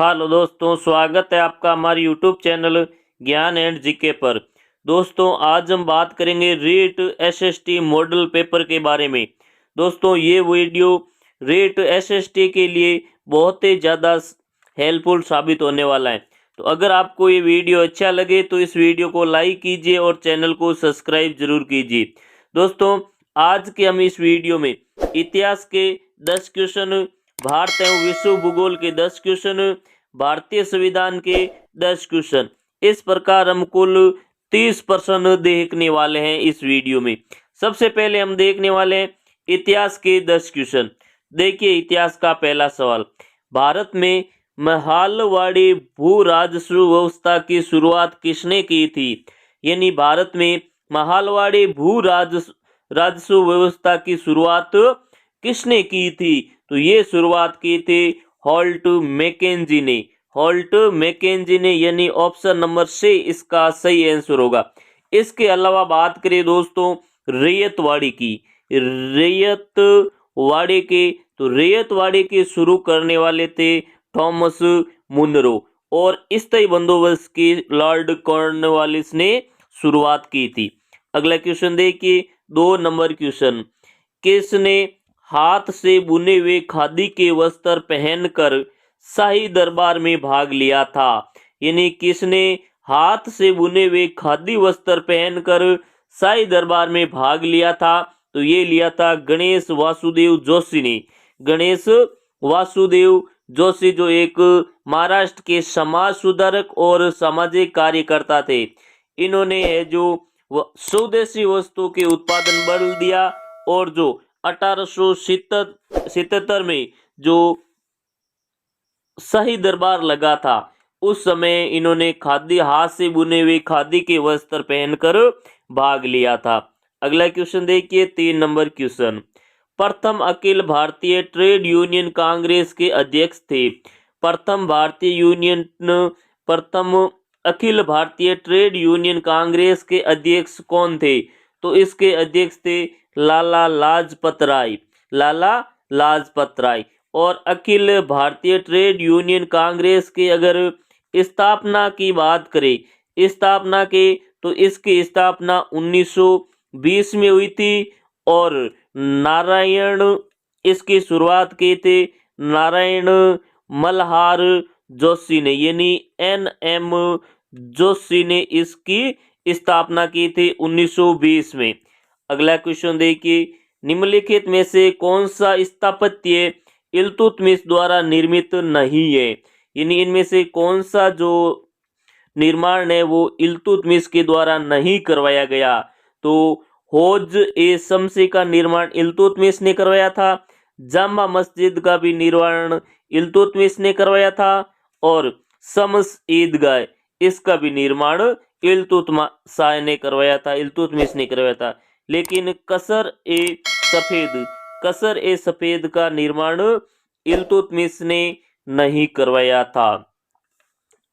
Hello दोस्तों, स्वागत है आपका हमारे यूट्यूब चैनल ज्ञान एंड जीके पर। दोस्तों, आज हम बात करेंगे रीट एसएसटी मॉडल पेपर के बारे में। दोस्तों, ये वीडियो रीट एसएसटी के लिए बहुत ही ज़्यादा हेल्पफुल साबित होने वाला है। तो अगर आपको ये वीडियो अच्छा लगे तो इस वीडियो को लाइक कीजिए और चैनल को सब्सक्राइब जरूर कीजिए। दोस्तों, आज के हम इस वीडियो में इतिहास के 10 क्वेश्चन, भारत एवं विश्व भूगोल के 10 क्वेश्चन, भारतीय संविधान के 10 क्वेश्चन, इस प्रकार हम कुल 30 प्रश्न देखने वाले हैं इस वीडियो में। सबसे पहले हम देखने वाले हैं इतिहास के 10 क्वेश्चन। देखिए, इतिहास का पहला सवाल, भारत में महालवाड़ी भू राजस्व व्यवस्था की शुरुआत किसने की थी? यानी भारत में महालवाड़ी भू राजस्व व्यवस्था की शुरुआत किसने की थी? तो ये शुरुआत की थी हॉल्ट मैकेंजी ने। हॉल्ट मैकेंजी ने, यानी ऑप्शन नंबर सी इसका सही आंसर होगा। इसके अलावा बात करें दोस्तों रैयतवाड़ी की, रैयतवाड़ी के, तो रैयतवाड़ी के शुरू करने वाले थे थॉमस मुनरो, और स्थायी बंदोबस्त की लॉर्ड कॉर्नवालिस ने शुरुआत की थी। अगला क्वेश्चन देखिए, 2 नंबर क्वेश्चन, किसने हाथ से बुने हुए खादी के वस्त्र पहनकर शाही दरबार में भाग लिया था? यानी किसने हाथ से बुने हुए खादी वस्त्र पहनकर शाही दरबार में भाग लिया था? तो ये लिया था गणेश वासुदेव जोशी ने। गणेश वासुदेव जोशी जो एक महाराष्ट्र के समाज सुधारक और सामाजिक कार्यकर्ता थे, इन्होंने जो स्वदेशी वस्तु के उत्पादन बढ़ दिया, और जो 1877 में जो शाही दरबार लगा था उस समय इन्होंने खादी, हाथ से बुने हुए खादी के वस्त्र पहनकर भाग लिया था। अगला क्वेश्चन देखिए, 3 नंबर क्वेश्चन, प्रथम अखिल भारतीय ट्रेड यूनियन कांग्रेस के अध्यक्ष थे? प्रथम अखिल भारतीय ट्रेड यूनियन कांग्रेस के अध्यक्ष कौन थे? तो इसके अध्यक्ष थे लाला लाजपत राय, लाला लाजपत राय। और अखिल भारतीय ट्रेड यूनियन कांग्रेस के अगर स्थापना की बात करें, स्थापना के, तो इसकी स्थापना 1920 में हुई थी, और नारायण इसकी शुरुआत की थे नारायण मल्हार जोशी ने, यानी NM जोशी ने इसकी स्थापना की थी 1920 में। अगला क्वेश्चन देखिए, निम्नलिखित में से कौन सा स्थापत्य इल्तुतमिश द्वारा निर्मित नहीं है? यानी इनमें से कौन सा जो निर्माण है वो इल्तुतमिश के द्वारा नहीं करवाया गया? तो हौज ए शम्सी का निर्माण इल्तुतमिश ने करवाया था, जामा मस्जिद का भी निर्माण इल्तुतमिश ने करवाया था, और शम्स ईदगाह इसका भी निर्माण इल्तुतमिश ने करवाया था, इल्तुतमिश ने करवाया था। लेकिन कसर ए सफेद का निर्माण इल्तुतमिश ने नहीं करवाया था।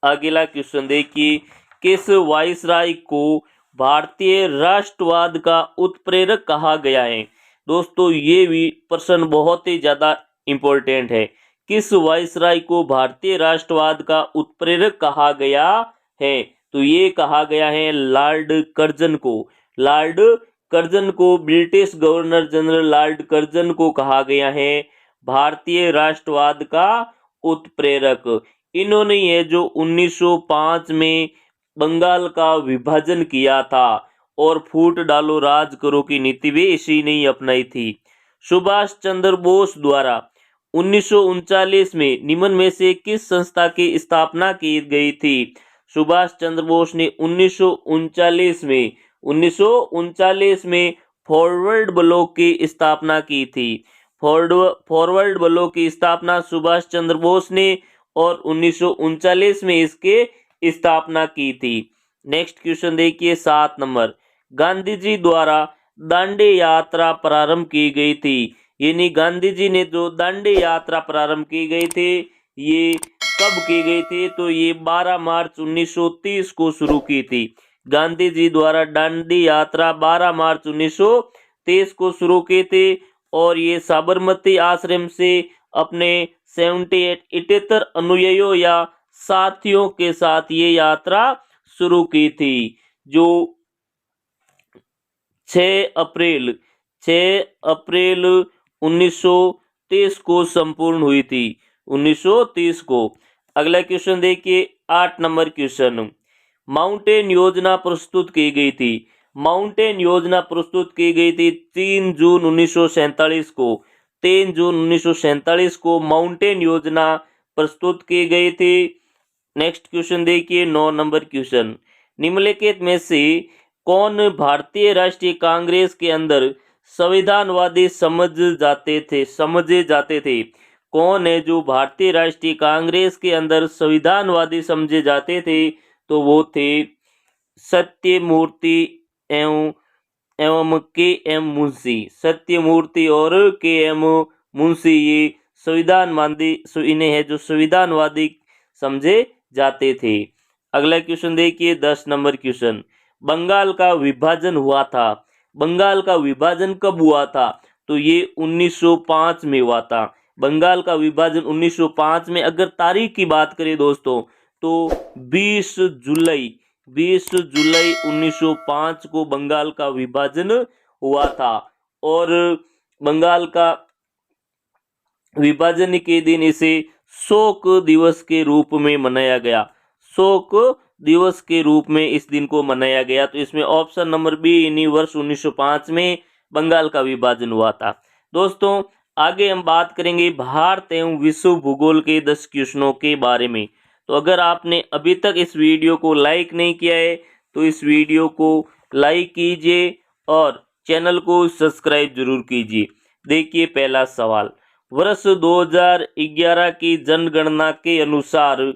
अगला क्वेश्चन देखिए, किस वायसराय को भारतीय राष्ट्रवाद का उत्प्रेरक कहा गया है? दोस्तों, ये भी प्रश्न बहुत ही ज्यादा इंपॉर्टेंट है। किस वायसराय को भारतीय राष्ट्रवाद का उत्प्रेरक कहा गया है? तो ये कहा गया है लॉर्ड कर्जन को। लॉर्ड कर्जन को, British governor general Lord Curzon को कहा गया है भारतीय राष्ट्रवाद का उत्प्रेरक। इन्होंने ये जो 1905 में बंगाल का विभाजन किया था और फूट डालो राज करो की नीति भी इसी ने ही अपनाई थी। सुभाष चंद्र बोस द्वारा 1939 में निम्न में से किस संस्था की स्थापना की गई थी? सुभाष चंद्र बोस ने 1939 में फॉरवर्ड ब्लॉक की स्थापना की थी। फॉरवर्ड ब्लॉक की स्थापना सुभाष चंद्र बोस ने और 1939 में इसके स्थापना की थी। नेक्स्ट क्वेश्चन देखिए, 7 नंबर, गांधी जी द्वारा दांडी यात्रा प्रारंभ की गई थी? यानी गांधी जी ने जो दांडी यात्रा प्रारंभ की गई थी, ये कब की गई थी? तो ये 12 मार्च 1930 को शुरू की थी। गांधी जी द्वारा दांडी यात्रा 12 मार्च 1930 को शुरू की थी, और ये साबरमती आश्रम से अपने 78 78 अनुयायियों या साथियों के साथ ये यात्रा शुरू की थी, जो 6 अप्रैल 6 अप्रैल 1930 को संपूर्ण हुई थी, 1930 को। अगला क्वेश्चन देखिए, 8 नंबर क्वेश्चन। माउंटेन योजना प्रस्तुत की गई थी। माउंटेन योजना प्रस्तुत की गई थी 3 जून 1947 को। 3 जून 1947 को माउंटेन योजना प्रस्तुत की गई थी। नेक्स्ट क्वेश्चन देखिए, 9 नंबर क्वेश्चन। निम्नलिखित में से कौन भारतीय राष्ट्रीय कांग्रेस के अंदर संविधानवादी समझे जाते थे? कौन है जो भारतीय राष्ट्रीय कांग्रेस के अंदर संविधानवादी समझे जाते थे? तो वो थे सत्यमूर्ति एवं के एम मुंशी। सत्यमूर्ति और के एम मुंशी ये संविधानवादी, इन्हें है जो संविधानवादी समझे जाते थे। अगला क्वेश्चन देखिए, 10 नंबर क्वेश्चन। बंगाल का विभाजन हुआ था। बंगाल का विभाजन कब हुआ था? तो ये 1905 में हुआ था। बंगाल का विभाजन 1905 में। अगर तारीख की बात करें दोस्तों, तो 20 जुलाई 1905 को बंगाल का विभाजन हुआ था। और बंगाल का विभाजन के दिन इसे शोक दिवस के रूप में मनाया गया। शोक दिवस के रूप में इस दिन को मनाया गया। तो इसमें ऑप्शन नंबर बी, इन्हीं वर्ष 1905 में बंगाल का विभाजन हुआ था। दोस्तों आगे हम बात करेंगे भारत एवं विश्व भूगोल के 10 क्वेश्चनों के बारे में। तो अगर आपने अभी तक इस वीडियो को लाइक नहीं किया है तो इस वीडियो को लाइक कीजिए और चैनल को सब्सक्राइब जरूर कीजिए। देखिए पहला सवाल, वर्ष 2011 की जनगणना के अनुसार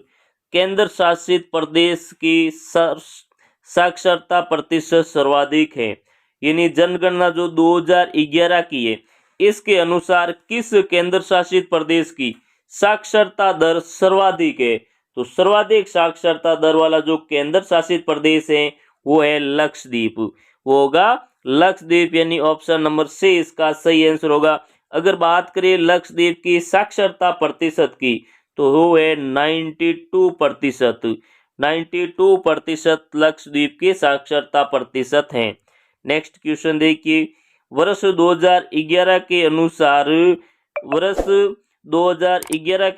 केंद्र शासित प्रदेश की साक्षरता प्रतिशत सर्वाधिक है। यानी जनगणना जो 2011 की है, इसके अनुसार किस केंद्र शासित प्रदेश की साक्षरता दर सर्वाधिक है? तो सर्वाधिक साक्षरता दर वाला जो केंद्र शासित प्रदेश है वो है लक्षद्वीप। वो होगा लक्षद्वीप, यानी ऑप्शन नंबर सी इसका सही आंसर होगा। अगर बात करें लक्षद्वीप की साक्षरता प्रतिशत की, तो वो है 92%। 92% लक्षद्वीप की साक्षरता प्रतिशत है। नेक्स्ट क्वेश्चन देखिए, वर्ष 2011 के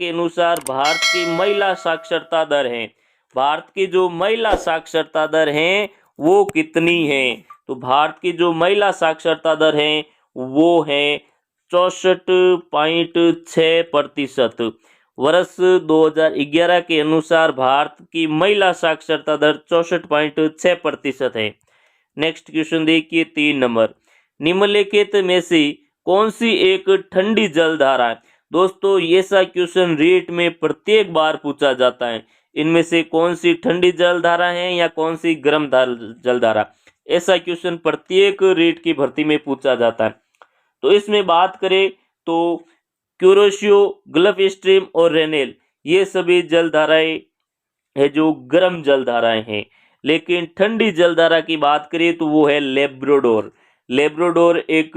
अनुसार भारत की महिला साक्षरता दर है। भारत की जो महिला साक्षरता दर है वो कितनी है? तो भारत की जो महिला साक्षरता दर है वो है 64.6%। वर्ष 2011 के अनुसार भारत की महिला साक्षरता दर 64.6% है। नेक्स्ट क्वेश्चन देखिए, 3 नंबर। निम्नलिखित में से कौन सी एक ठंडी जलधारा है? दोस्तों ऐसा क्वेश्चन रेट में प्रत्येक बार पूछा जाता है। इनमें से कौन सी ठंडी जलधारा है या कौन सी गर्म जलधारा? ऐसा क्वेश्चन प्रत्येक रेट की भर्ती में पूछा जाता है। तो इसमें बात करें तो क्यूरोशियो, गल्फ स्ट्रीम और रेनेल, ये सभी जलधाराएं है जो गर्म जलधाराएं हैं। लेकिन ठंडी जलधारा की बात करें तो वो है लेब्राडोर। लेब्राडोर एक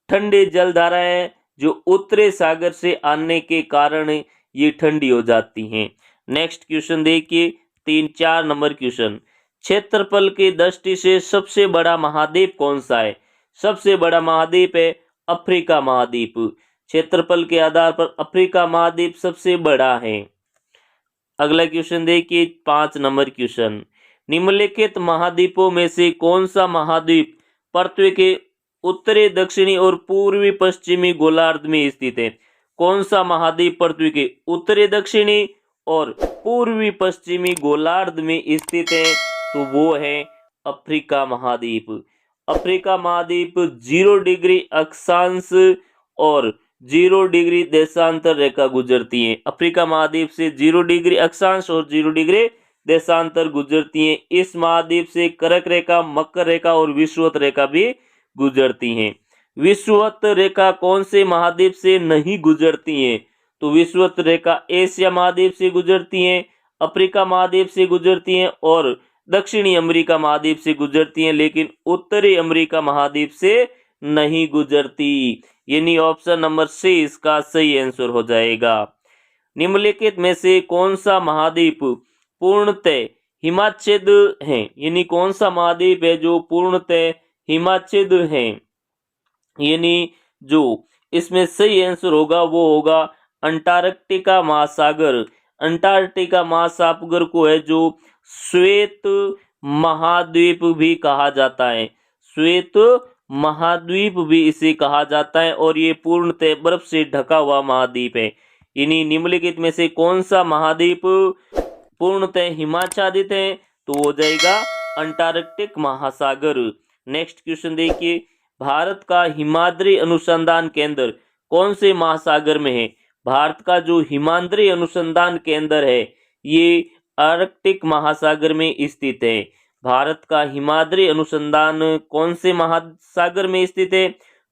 ठंडी जलधारा है जो उत्तरी सागर से आने के कारण ये ठंडी हो जाती हैं। नेक्स्ट क्वेश्चन देखिए, 4 नंबर क्वेश्चन। क्षेत्रफल की दृष्टि से सबसे बड़ा महाद्वीप कौन सा है? सबसे बड़ा महाद्वीप है अफ्रीका महाद्वीप। क्षेत्रफल के आधार पर अफ्रीका महाद्वीप सबसे बड़ा है। अगला क्वेश्चन देखिए, 5 नंबर क्वेश्चन। निम्नलिखित महाद्वीपों में से कौन सा महाद्वीप पृथ्वी के उत्तरी, दक्षिणी और पूर्वी पश्चिमी गोलार्ध में स्थित है? कौन सा महाद्वीप पृथ्वी के उत्तरी, दक्षिणी और पूर्वी पश्चिमी गोलार्ध में स्थित है? तो वो है अफ्रीका महाद्वीप। अफ्रीका महाद्वीप 0 डिग्री अक्षांश और 0 डिग्री देशांतर रेखा गुजरती है। अफ्रीका महाद्वीप से 0 डिग्री अक्षांश और 0 डिग्री देशांतर गुजरती है। इस महाद्वीप से कर्क रेखा, मकर रेखा और विषुवत रेखा भी गुजरती हैं। विषुवत रेखा कौन से महाद्वीप से नहीं गुजरती है? तो विषुवत रेखा एशिया महाद्वीप से गुजरती है, अफ्रीका महाद्वीप से गुजरती हैं और दक्षिणी अमेरिका महाद्वीप से गुजरती हैं, लेकिन उत्तरी अमेरिका महाद्वीप से नहीं गुजरती। यानी ऑप्शन नंबर सी इसका सही आंसर हो जाएगा। निम्नलिखित में से कौन सा महाद्वीप पूर्णतः हिमाच्छेद है, यानी कौन सा महाद्वीप है जो पूर्णतः हिमाच्छेद है, यानी जो इसमें सही आंसर होगा वो होगा अंटार्कटिका महासागर। अंटार्कटिका महासागर को है जो श्वेत महाद्वीप भी कहा जाता है, श्वेत महाद्वीप भी इसे कहा जाता है, और ये पूर्णतः बर्फ से ढका हुआ महाद्वीप है। इन्हीं निम्नलिखित में से कौन सा महाद्वीप पूर्णतः हिमाच्छादित है, तो हो जाएगा अंटार्कटिक महासागर। नेक्स्ट क्वेश्चन देखिए, भारत का हिमाद्री अनुसंधान केंद्र कौन से महासागर में है? भारत का जो हिमाद्री अनुसंधान केंद्र है ये आर्कटिक महासागर में स्थित है। भारत का हिमाद्री अनुसंधान कौन से महासागर में स्थित है?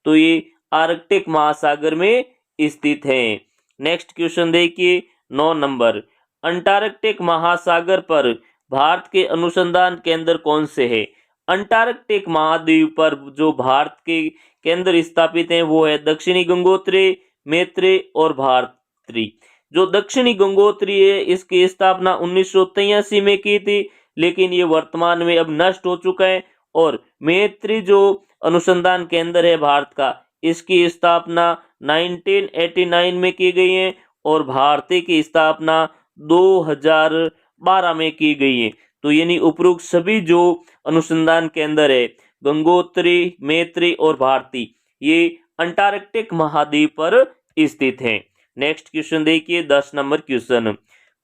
तो ये आर्कटिक महासागर में स्थित है। नेक्स्ट क्वेश्चन देखिए 9 नंबर, अंटार्कटिक महासागर पर भारत के अनुसंधान केंद्र कौन से है? अंटार्कटिक महाद्वीप पर जो भारत के केंद्र स्थापित हैं वो है दक्षिणी गंगोत्री, मैत्री और भारती। जो दक्षिणी गंगोत्री है इसकी स्थापना 1983 में की थी, लेकिन ये वर्तमान में अब नष्ट हो चुका है। और मैत्री जो अनुसंधान केंद्र है भारत का, इसकी स्थापना 1989 में की गई है, और भारती की स्थापना 2012 में की गई है। तो यानी उपरोक्त सभी जो अनुसंधान केंद्र है गंगोत्री, मैत्री और भारती, ये अंटार्कटिक महाद्वीप पर स्थित हैं। नेक्स्ट क्वेश्चन देखिए 10 नंबर क्वेश्चन,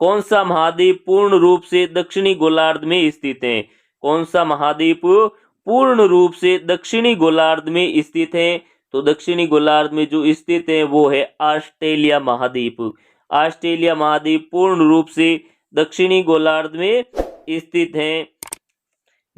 कौन सा महाद्वीप पूर्ण रूप से दक्षिणी गोलार्ध में स्थित है? कौन सा महाद्वीप पूर्ण रूप से दक्षिणी गोलार्ध में स्थित है? तो दक्षिणी गोलार्ध में जो स्थित है वो है ऑस्ट्रेलिया महाद्वीप। ऑस्ट्रेलिया महाद्वीप पूर्ण रूप से दक्षिणी गोलार्ध में स्थित है।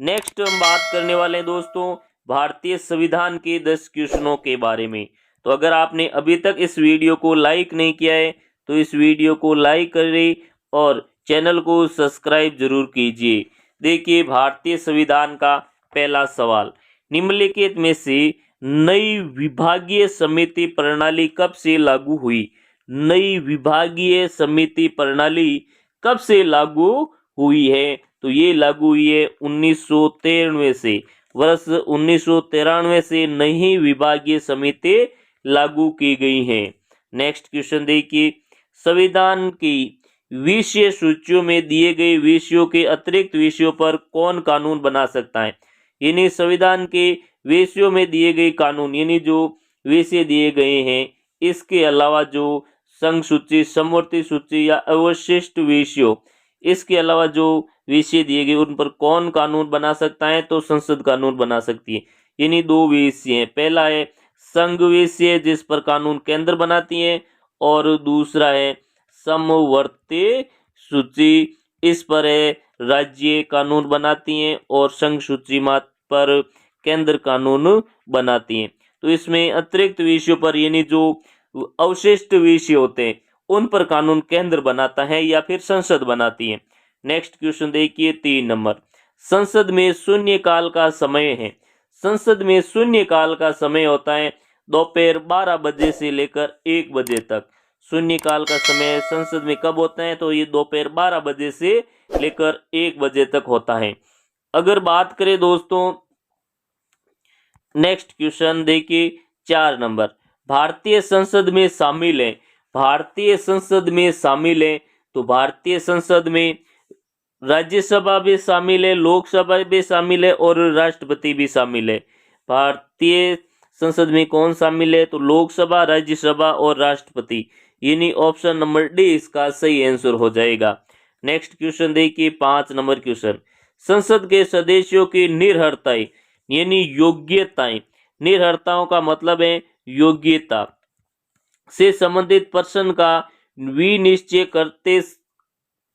नेक्स्ट हम बात करने वाले हैं दोस्तों भारतीय संविधान के 10 क्वेश्चनों के बारे में। तो अगर आपने अभी तक इस वीडियो को लाइक नहीं किया है तो इस वीडियो को लाइक करें और चैनल को सब्सक्राइब जरूर कीजिए। देखिए भारतीय संविधान का पहला सवाल, निम्नलिखित में से नई विभागीय समिति प्रणाली कब से लागू हुई? नई विभागीय समिति प्रणाली कब से लागू हुई है? तो ये लागू हुई है 1993 से। वर्ष 1993 से नई विभागीय समिति लागू की गई है। नेक्स्ट क्वेश्चन देखिए, संविधान की विषय सूचियों में दिए गए विषयों के अतिरिक्त विषयों पर कौन कानून बना सकता है? यानी संविधान के विषयों में दिए गए कानून, यानी जो विषय दिए गए हैं इसके अलावा जो संघ सूची, समवर्ती सूची या अवशिष्ट विषयों, इसके अलावा जो विषय दिए गए उन पर कौन कानून बना सकता है? तो संसद कानून बना सकती है। यानी 2 विषय हैं, पहला है संघ विषय जिस पर कानून केंद्र बनाती है, और दूसरा है समवर्ती सूची, इस पर है राज्य कानून बनाती हैं और संघ सूची पर केंद्र कानून बनाती हैं। तो इसमें अतिरिक्त विषयों पर यानी जो अवशिष्ट विषय होते हैं उन पर कानून केंद्र बनाता है या फिर संसद बनाती है। नेक्स्ट क्वेश्चन देखिए 3 नंबर, संसद में शून्यकाल का समय है। संसद में शून्यकाल का समय होता है दोपहर 12 बजे से लेकर 1 बजे तक। शून्यकाल का समय संसद में कब होता है? तो ये दोपहर 12 बजे से लेकर 1 बजे तक होता है। अगर बात करें दोस्तों नेक्स्ट क्वेश्चन देखिए 4 नंबर, भारतीय संसद में शामिल है। भारतीय संसद में शामिल है तो भारतीय संसद में राज्यसभा भी शामिल है, लोकसभा भी शामिल है और राष्ट्रपति भी शामिल है। भारतीय संसद में कौन शामिल है? तो लोकसभा, राज्यसभा और राष्ट्रपति, यानी ऑप्शन नंबर डी इसका सही आंसर हो जाएगा। नेक्स्ट क्वेश्चन देखिए 5 नंबर क्वेश्चन, संसद के सदस्यों की निर्भरताएं यानी योग्यताएं, निर्भरताओं का मतलब है योग्यता, से संबंधित प्रश्न का विनिश्चय करते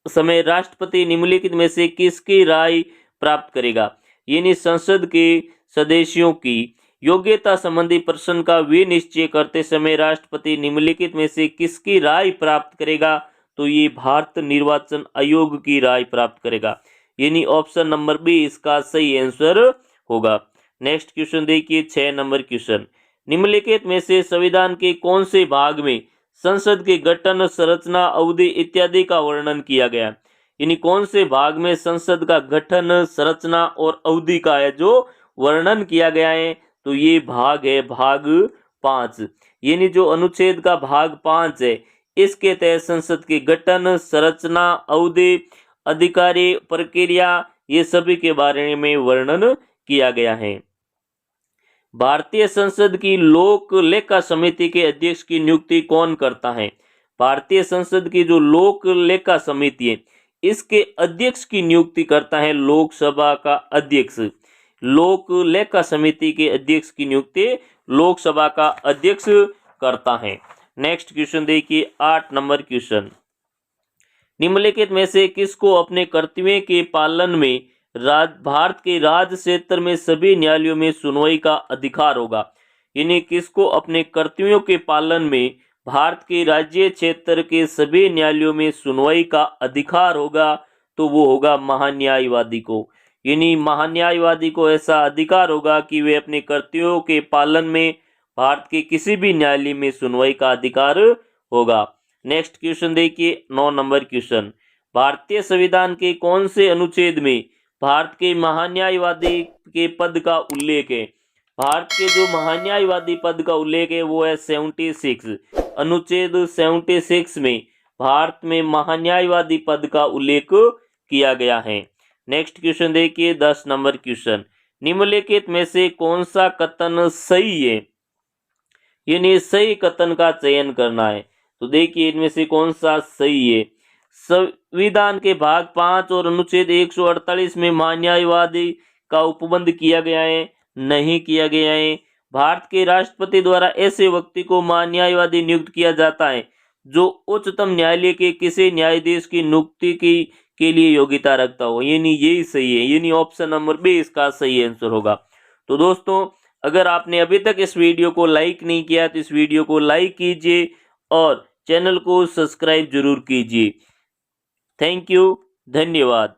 समय राष्ट्रपति निम्नलिखित में से किसकी राय प्राप्त करेगा? यानी संसद के सदस्यों की योग्यता संबंधी प्रश्न का विनिश्चय करते समय राष्ट्रपति निम्नलिखित में से किसकी राय प्राप्त करेगा? तो ये भारत निर्वाचन आयोग की राय प्राप्त करेगा, यानी ऑप्शन नंबर बी इसका सही आंसर होगा। नेक्स्ट क्वेश्चन देखिए 6 नंबर क्वेश्चन, निम्नलिखित में से संविधान के कौन से भाग में संसद के गठन, संरचना, अवधि इत्यादि का वर्णन किया गया। यानी कौन से भाग में संसद का गठन, संरचना और अवधि का है जो वर्णन किया गया है, तो ये भाग है भाग 5। यानी जो अनुच्छेद का भाग 5 है, इसके तहत संसद के गठन, संरचना, अवधि, अधिकारी, प्रक्रिया, ये सभी के बारे में वर्णन किया गया है। भारतीय संसद की लोक लेखा समिति के अध्यक्ष की नियुक्ति कौन करता है? भारतीय संसद की जो लोक लेखा समिति है, इसके अध्यक्ष की नियुक्ति करता है लोकसभा का अध्यक्ष। लोक लेखा समिति के अध्यक्ष की नियुक्ति लोकसभा का अध्यक्ष करता है। नेक्स्ट क्वेश्चन देखिए, 8 नंबर क्वेश्चन। निम्नलिखित में से किसको अपने कर्तव्य के पालन में भारत के राज्य क्षेत्र में सभी न्यायालयों में सुनवाई का अधिकार होगा? यानी किसको अपने कर्तव्यों के पालन में भारत के राज्य क्षेत्र के सभी न्यायालयों में सुनवाई का अधिकार होगा? तो वो होगा महान्यायवादी को। यानी महान्यायवादी को ऐसा अधिकार होगा कि वे अपने कर्तव्यों के पालन में भारत के किसी भी न्यायालय में सुनवाई का अधिकार होगा। नेक्स्ट क्वेश्चन देखिए, 9 नंबर क्वेश्चन। भारतीय संविधान के कौन से अनुच्छेद में भारत के महान्यायवादी के पद का उल्लेख है? भारत के जो महान्यायवादी पद का उल्लेख है वो है 76, अनुच्छेद 76 में भारत में महान्यायवादी पद का उल्लेख किया गया है। नेक्स्ट क्वेश्चन देखिए, 10 नंबर क्वेश्चन। निम्नलिखित में से कौन सा कथन सही है? यानी सही कथन का चयन करना है। तो देखिए इनमें से कौन सा सही है। संविधान के भाग 5 और अनुच्छेद 148 में महान्यायवादी का उपबंध किया गया है? नहीं किया गया है। भारत के राष्ट्रपति द्वारा ऐसे व्यक्ति को महान्यायवादी नियुक्त किया जाता है जो उच्चतम न्यायालय के किसी न्यायाधीश की नियुक्ति के लिए योग्यता रखता हो। यानी यही सही है, यानी ऑप्शन नंबर बी इसका सही आंसर होगा। तो दोस्तों, अगर आपने अभी तक इस वीडियो को लाइक नहीं किया तो इस वीडियो को लाइक कीजिए और चैनल को सब्सक्राइब जरूर कीजिए। थैंक यू, धन्यवाद।